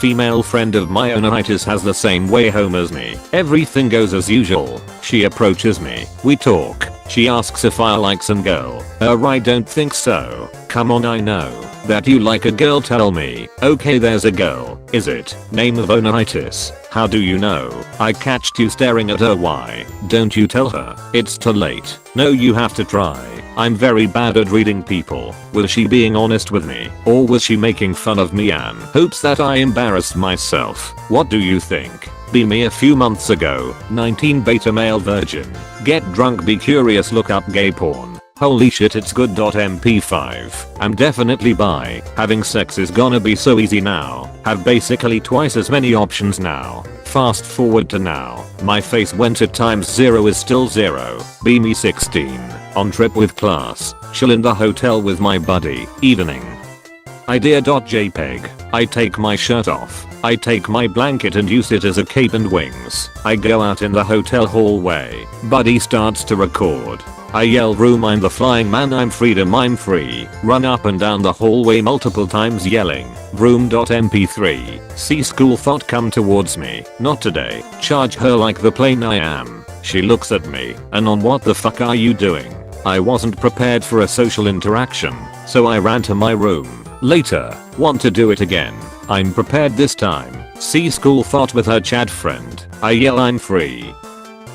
Female friend of my ownitis has the same way home as me. Everything goes as usual. She approaches me. We talk. She asks if I like some girl. I don't think so. Come on, I know that you like a girl, tell me. Okay, there's a girl. Is it? Name of ownitis. How do you know? I catched you staring at her. Why don't you tell her? It's too late. No, you have to try. I'm very bad at reading people. Was she being honest with me? Or was she making fun of me and hopes that I embarrassed myself? What do you think? Be me a few months ago. 19 beta male virgin. Get drunk, be curious, look up gay porn. Holy shit, it's good. MP5. I'm definitely bi. Having sex is gonna be so easy now. Have basically twice as many options now. Fast forward to now. My face went at ×0 is still 0. Be me 16. On trip with class. Chill in the hotel with my buddy. Evening. Idea.jpg. I take my shirt off. I take my blanket and use it as a cape and wings. I go out in the hotel hallway. Buddy starts to record. I yell, room, I'm the flying man, I'm freedom, I'm free. Run up and down the hallway multiple times yelling, room.mp3. See school thought come towards me. Not today. Charge her like the plane I am. She looks at me and on, what the fuck are you doing? I wasn't prepared for a social interaction, so I ran to my room. Later, want to do it again. I'm prepared this time. See school thought with her chat friend. I yell, I'm free.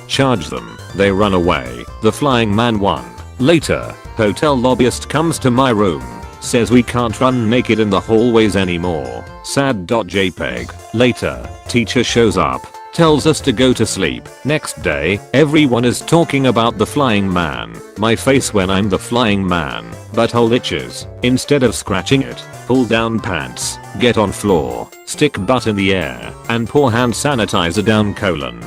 Charge them. They run away. The flying man won. Later, hotel lobbyist comes to my room. Says we can't run naked in the hallways anymore. Sad.jpg. Later, teacher shows up. Tells us to go to sleep. Next day, everyone is talking about the flying man. My face when I'm the flying man. Butthole itches. Instead of scratching it, pull down pants, get on floor, stick butt in the air, and pour hand sanitizer down colon.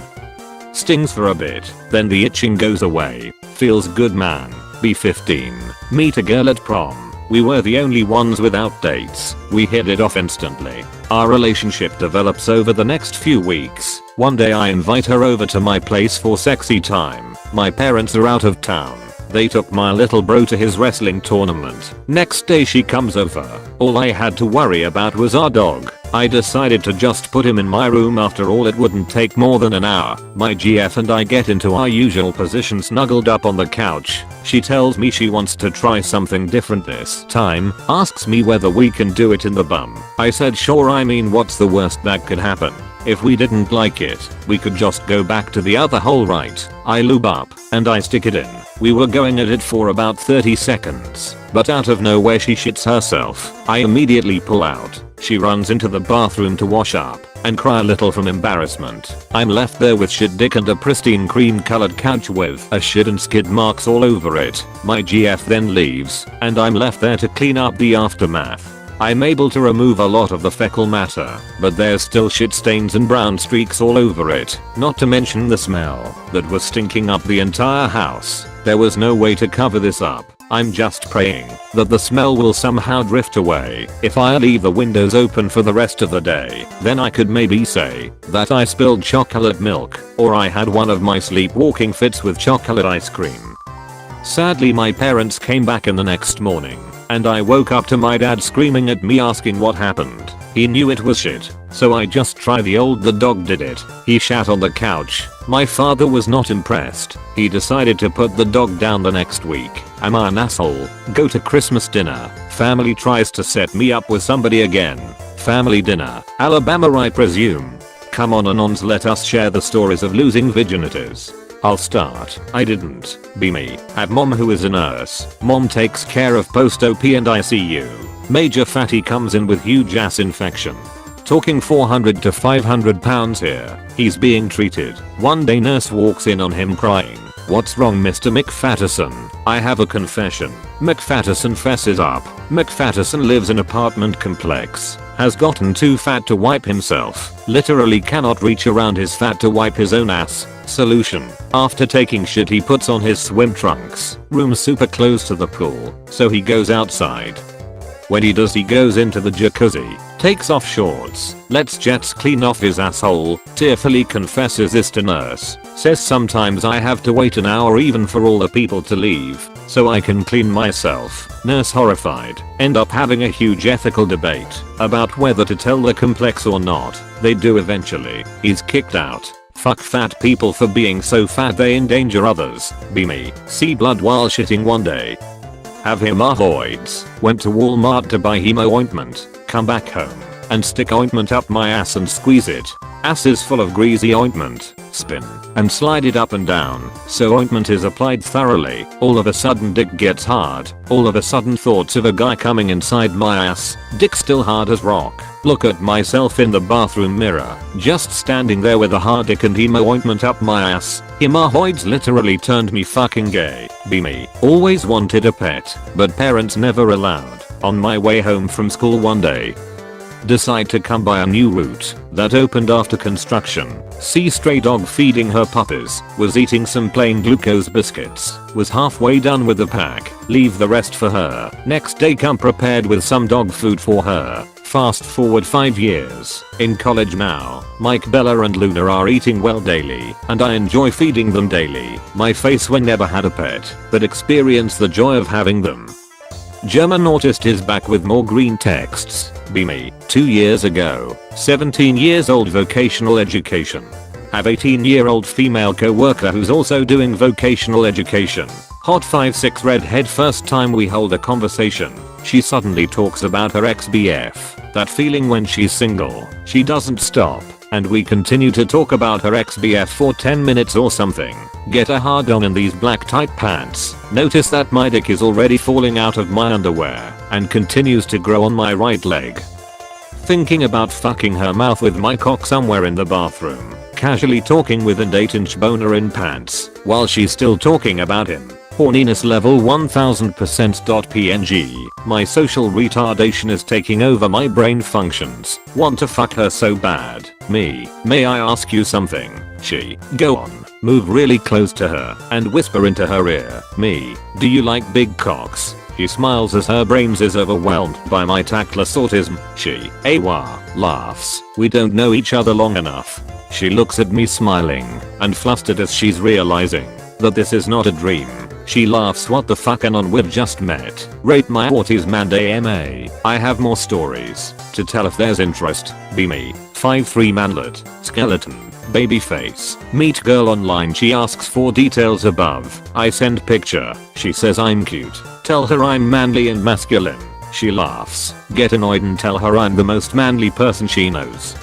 Stings for a bit, then the itching goes away. Feels good, man. Be 15. Meet a girl at prom. We were the only ones without dates. We hit it off instantly. Our relationship develops over the next few weeks. One day I invite her over to my place for sexy time. My parents are out of town. They took my little bro to his wrestling tournament. Next day she comes over. All I had to worry about was our dog. I decided to just put him in my room. After all, it wouldn't take more than an hour. My GF and I get into our usual position, snuggled up on the couch. She tells me she wants to try something different this time, asks me whether we can do it in the bum. I said sure, I mean what's the worst that could happen? If we didn't like it, we could just go back to the other hole, right? I lube up, and I stick it in. We were going at it for about 30 seconds, but out of nowhere she shits herself. I immediately pull out. She runs into the bathroom to wash up, and cry a little from embarrassment. I'm left there with shit dick and a pristine cream colored couch with a shit and skid marks all over it. My GF then leaves, and I'm left there to clean up the aftermath. I'm able to remove a lot of the fecal matter, but there's still shit stains and brown streaks all over it, not to mention the smell that was stinking up the entire house. There was no way to cover this up. I'm just praying that the smell will somehow drift away. If I leave the windows open for the rest of the day, then I could maybe say that I spilled chocolate milk, or I had one of my sleepwalking fits with chocolate ice cream. Sadly, my parents came back in the next morning, and I woke up to my dad screaming at me asking what happened. He knew it was shit, so I just tried the dog did it. He shat on the couch. My father was not impressed. He decided to put the dog down the next week. Am I an asshole? Go to Christmas dinner. Family tries to set me up with somebody again. Family dinner. Alabama, I presume. Come on, Anons, let us share the stories of losing virginities. I'll start. I didn't. Be me. Have mom who is a nurse. Mom takes care of post-op and ICU. Major fatty comes in with huge ass infection. Talking 400 to 500 pounds here. He's being treated. One day nurse walks in on him crying. What's wrong, Mr. McFatterson? I have a confession. McFatterson fesses up. McFatterson lives in apartment complex. Has gotten too fat to wipe himself. Literally cannot reach around his fat to wipe his own ass. Solution. After taking shit he puts on his swim trunks. Room super close to the pool, so he goes outside. When he does, he goes into the jacuzzi. Takes off shorts, lets jets clean off his asshole, tearfully confesses this to nurse, says sometimes I have to wait an hour even for all the people to leave, so I can clean myself. Nurse horrified, end up having a huge ethical debate about whether to tell the complex or not. They do eventually. He's kicked out. Fuck fat people for being so fat they endanger others. Be me. See blood while shitting one day. Have hemorrhoids. Went to Walmart to buy hemo ointment. Come back home and stick ointment up my ass and squeeze it. Ass is full of greasy ointment. Spin and slide it up and down so ointment is applied thoroughly. All of a sudden dick gets hard. All of a sudden thoughts of a guy coming inside my ass. Dick still hard as rock. Look at myself in the bathroom mirror. Just standing there with a hard dick and hemo ointment up my ass. Hemorrhoids literally turned me fucking gay. Be me. Always wanted a pet, but parents never allowed. On my way home from school one day, decide to come by a new route that opened after construction. See stray dog feeding her puppies. Was eating some plain glucose biscuits. Was halfway done with the pack. Leave the rest for her. Next day come prepared with some dog food for her. Fast forward 5 years. In college now, Mike, Bella and Luna are eating well daily, and I enjoy feeding them daily. My face when never had a pet, but experience the joy of having them. German autist is back with more Greentexts. Be me. 2 years ago. 17 years old vocational education. Have 18-year-old female co-worker who's also doing vocational education. Hot 5'6" redhead. First time we hold a conversation, she suddenly talks about her ex-BF. That feeling when she's single. She doesn't stop, and we continue to talk about her ex-BF for 10 minutes or something. Get a hard on in these black tight pants. Notice that my dick is already falling out of my underwear and continues to grow on my right leg. Thinking about fucking her mouth with my cock somewhere in the bathroom. Casually talking with an 8-inch boner in pants while she's still talking about him. Horniness level 1000%.png. My social retardation is taking over my brain functions. Want to fuck her so bad. Me. May I ask you something? She. Go on. Move really close to her and whisper into her ear. Me. Do you like big cocks? She smiles as her brains is overwhelmed by my tactless autism. She. Awa. Laughs. We don't know each other long enough. She looks at me smiling and flustered as she's realizing that this is not a dream. She laughs. What the fuck, anon, we've just met. Rate my autism and AMA. I have more stories to tell if there's interest. Be me. 5'3" manlet. Skeleton. Baby face. Meet girl online. She asks for details above. I send picture. She says I'm cute. Tell her I'm manly and masculine. She laughs. Get annoyed and tell her I'm the most manly person she knows.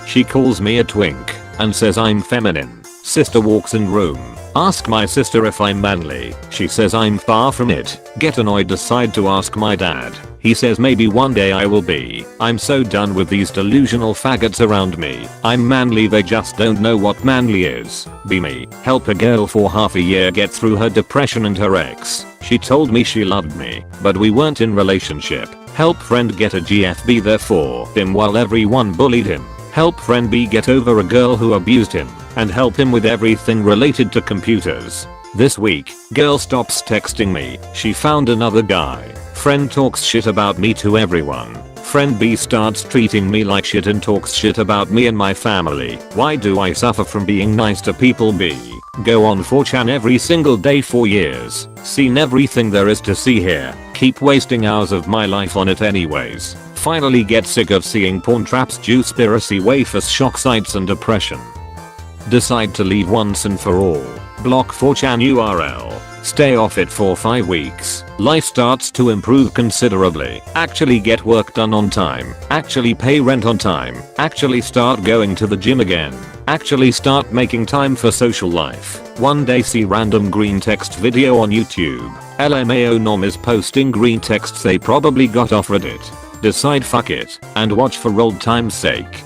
She calls me a twink and says I'm feminine. Sister walks in room. Ask my sister if I'm manly. She says I'm far from it. Get annoyed, decide to ask my dad. He says maybe one day I will be. I'm so done with these delusional faggots around me. I'm manly, they just don't know what manly is. Be me. Help a girl for half a year get through her depression and her ex. She told me she loved me, but we weren't in relationship. Help friend get a GFB there for him while everyone bullied him. Help friend B get over a girl who abused him, and help him with everything related to computers. This week, girl stops texting me. She found another guy. Friend talks shit about me to everyone. Friend B starts treating me like shit and talks shit about me and my family. Why do I suffer from being nice to people? B. Go on 4chan every single day for years. Seen everything there is to see here. Keep wasting hours of my life on it anyways. Finally get sick of seeing porn traps, juicepiracy, wafers, shock sites and depression. Decide to leave once and for all. Block 4chan URL. Stay off it for 5 weeks. Life starts to improve considerably. Actually get work done on time. Actually pay rent on time. Actually start going to the gym again. Actually start making time for social life. One day see random Greentext video on YouTube. LMAO Nom is posting Greentexts they probably got off Reddit. Decide fuck it and watch for old time's sake.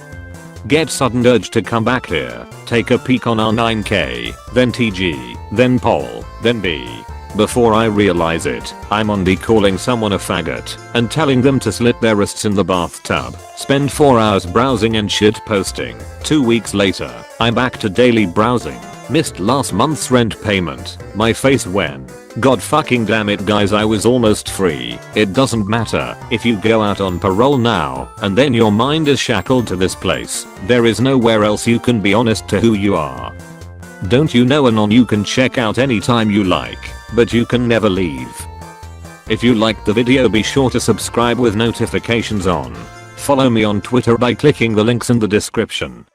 Get sudden urge to come back here. Take a peek on R9K, then TG, then Pol, then B. Before I realize it, I'm on D calling someone a faggot and telling them to slit their wrists in the bathtub. Spend 4 hours browsing and shit posting. 2 weeks later, I'm back to daily browsing. Missed last month's rent payment. My face when. God fucking damn it guys, I was almost free. It doesn't matter if you go out on parole now and then your mind is shackled to this place. There is nowhere else you can be honest to who you are. Don't you know Anon you can check out anytime you like, but you can never leave. If you liked the video, be sure to subscribe with notifications on. Follow me on Twitter by clicking the links in the description.